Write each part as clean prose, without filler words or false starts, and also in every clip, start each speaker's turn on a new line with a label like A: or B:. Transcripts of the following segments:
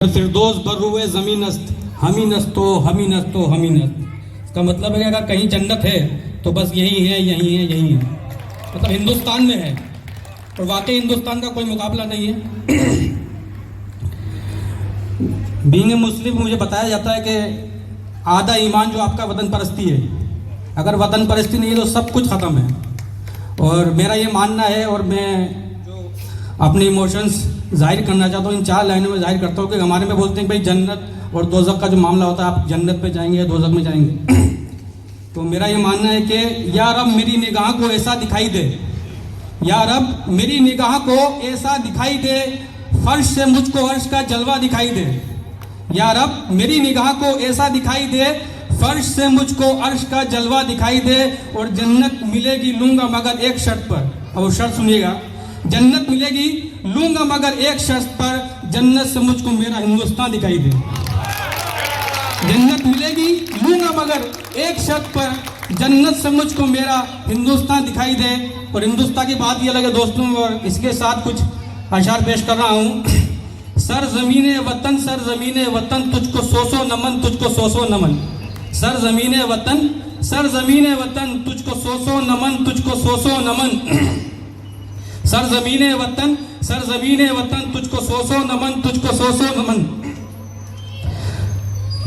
A: फिरदौस बर्रुए ज़मीन अस्त हमी नस्तो हमी नस्तो हमी नस्त। इसका मतलब है कि अगर कहीं जन्नत है तो बस यही है यही है यही है, मतलब हिंदुस्तान में है। और वाकई हिंदुस्तान का कोई मुकाबला नहीं है। बीइंग ए मुस्लिम मुझे बताया जाता है कि आधा ईमान जो आपका वतन परस्ती है, अगर वतन परस्ती नहीं है तो सब कुछ ख़त्म है। और मेरा ये मानना है, और मैं जो अपने इमोशंस जाहिर करना चाहता हूँ इन 4 लाइनों में जाहिर करता हूँ कि हमारे में बोलते हैं भाई जन्नत और दोज़ख का जो मामला होता है, आप जन्नत पे जाएंगे या दोज़ख में जाएंगे। तो मेरा ये मानना है कि या रब मेरी निगाह को ऐसा दिखाई दे, या रब मेरी निगाह को ऐसा दिखाई दे, फर्श से मुझको अर्श का जलवा दिखाई दे। या रब मेरी निगाह को ऐसा दिखाई दे, फर्श से मुझको अर्श का जलवा दिखाई दे। और जन्नत मिलेगी लूंगा मगर एक शर्त पर, अब वो शर्त सुनिएगा, जन्नत मिलेगी लूंगा मगर एक शर्त पर, जन्नत से मुझको मेरा हिंदुस्तान दिखाई दे। जन्नत मिलेगी लूंगा मगर एक शर्त पर, जन्नत से मुझको मेरा हिंदुस्तान दिखाई दे। और हिंदुस्तान की बात ये लगे दोस्तों, और इसके साथ कुछ अशार पेश कर रहा हूँ। सर ज़मीने वतन तुझको सो नमन, तुझको सो नमन। सर ज़मीने वतन तुझको सो नमन, तुझको सो नमन। सर ज़मीने वतन तुझको सो नमन, तुझको सो नमन।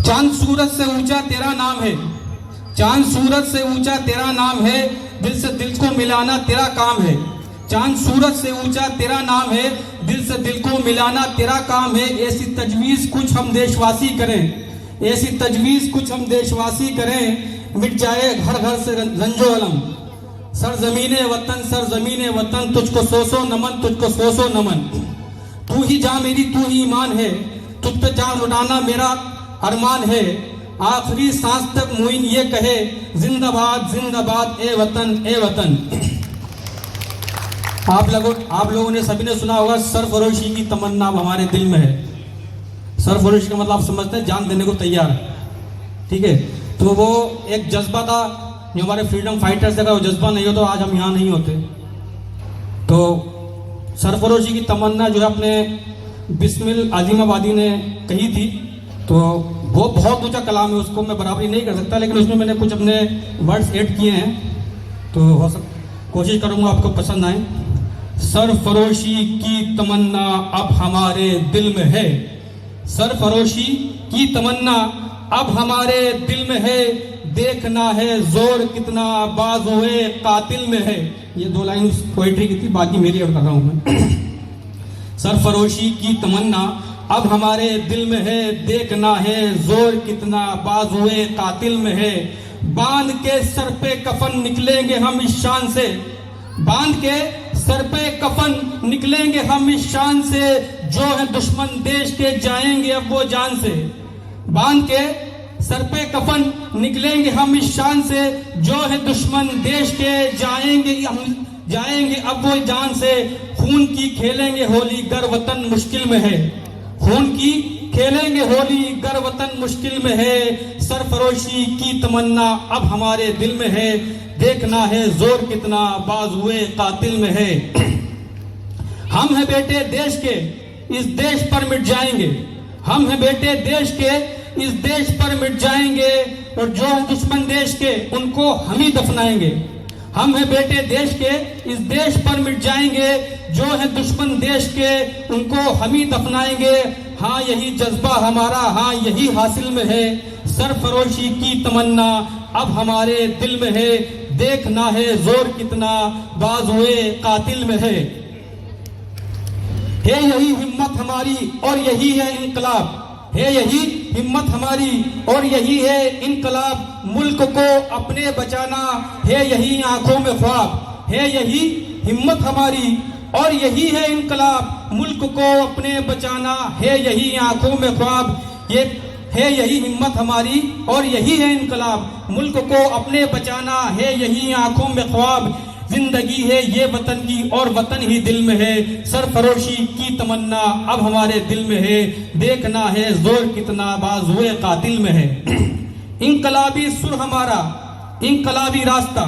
A: चांद सूरज से ऊंचा तेरा नाम है, चांद सूरज से ऊंचा तेरा नाम है, दिल से दिल को मिलाना तेरा काम है। चांद सूरज से ऊंचा तेरा नाम है, दिल से दिल को मिलाना तेरा काम है। ऐसी तजवीज़ कुछ हम देशवासी करें, ऐसी तजवीज़ कुछ हम देशवासी करें, मिट जाए घर घर से रंजो अलम। सर ज़मीने वतन तुझको सो नमन, तुझको सो नमन। तू ही जान मेरी, तू ही ईमान है, तुझ पे जान उड़ाना मेरा अरमान है। आखिरी सांस तक मोइन ये कहे, जिंदाबाद जिंदाबाद ए वतन ए वतन। आप लोगों ने सभी ने सुना होगा, सरफरोशी की तमन्ना अब हमारे दिल में है। सरफरोशी का मतलब आप समझते हैं, जान देने को तैयार, ठीक है। तो वो एक जज्बा था जो हमारे फ्रीडम फाइटर्स, अगर वो जज्बा नहीं हो तो आज हम यहाँ नहीं होते। तो सरफरोशी की तमन्ना जो है अपने बिस्मिल आज़िमाबादी ने कही थी, तो वो बहुत ऊंचा कलाम है, उसको मैं बराबरी नहीं कर सकता, लेकिन उसमें मैंने कुछ अपने वर्ड्स ऐड किए हैं, तो कोशिश करूँगा आपको पसंद आए। सरफरोशी की तमन्ना अब हमारे दिल में है, सरफरोशी की तमन्ना अब हमारे दिल में है, देखना है जोर कितना बाजुए कातिल में है। ये 2 लाइन पोएट्री की थी, बाकी मेरी अब कर रहा हूं मैं। सरफरोशी की तमन्ना अब हमारे दिल में है, देखना है जोर कितना बाजुए कातिल में है। बांध के सर पे कफन निकलेंगे हम इस शान से, बांध के सर पे कफन निकलेंगे हम इस शान से, जो है दुश्मन देश के जाएंगे अब वो जान से। बांध के सर पे कफन निकलेंगे हम इस शान से, जो है दुश्मन देश के जाएंगे अब वो जान से। खून की खेलेंगे होली गर वतन मुश्किल में है, खून की खेलेंगे होली गर वतन मुश्किल में है। सरफरोशी की तमन्ना अब हमारे दिल में है, देखना है जोर कितना बाजुए कातिल में है। हम हैं बेटे देश के, इस देश पर मिट जाएंगे, हम हैं बेटे देश के, इस देश पर मिट जाएंगे। और जो दुश्मन देश के उनको हम ही दफनाएंगे। हम हैं बेटे देश के, इस देश पर मिट जाएंगे, जो है दुश्मन देश के उनको हम ही दफनाएंगे। हाँ यही जज्बा हमारा, हाँ यही हासिल में है। सरफरोशी की तमन्ना अब हमारे दिल में है, देखना है जोर कितना बाजुए कातिल में है। यही हिम्मत हमारी और यही है इनकलाब, है यही हिम्मत हमारी और यही है इनकलाब। मुल्क को अपने बचाना है यही आंखों में ख्वाब, है यही हिम्मत हमारी और यही है इनकलाब। मुल्क को अपने बचाना है यही आंखों में ख्वाब, ये है यही हिम्मत हमारी और यही है इनकलाब। मुल्क को अपने बचाना है यही आंखों में ख्वाब। जिंदगी है ये वतन की और वतन ही दिल में है, सरफरोशी की तमन्ना अब हमारे दिल में है, देखना है जोर कितना बाजुए कातिल में है। इनकलाबी सुर हमारा, इनकलाबी रास्ता,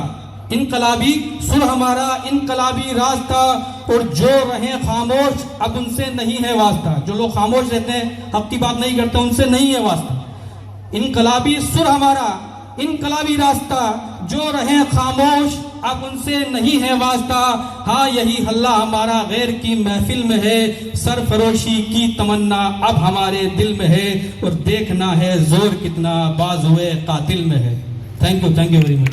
A: इनकलाबी सुर हमारा, इनकलाबी रास्ता, और जो रहे खामोश अब उनसे नहीं है वास्ता। जो लोग खामोश रहते हैं, हक की बात नहीं करते, उनसे नहीं है वास्ता। इनकलाबी सुर हमारा, इनकलाबी रास्ता, जो रहे खामोश अब उनसे नहीं है वास्ता। हाँ यही हल्ला हमारा गैर की महफिल में है, सरफरोशी की तमन्ना अब हमारे दिल में है, और देखना है जोर कितना बाजुए कातिल में है। Thank you very much.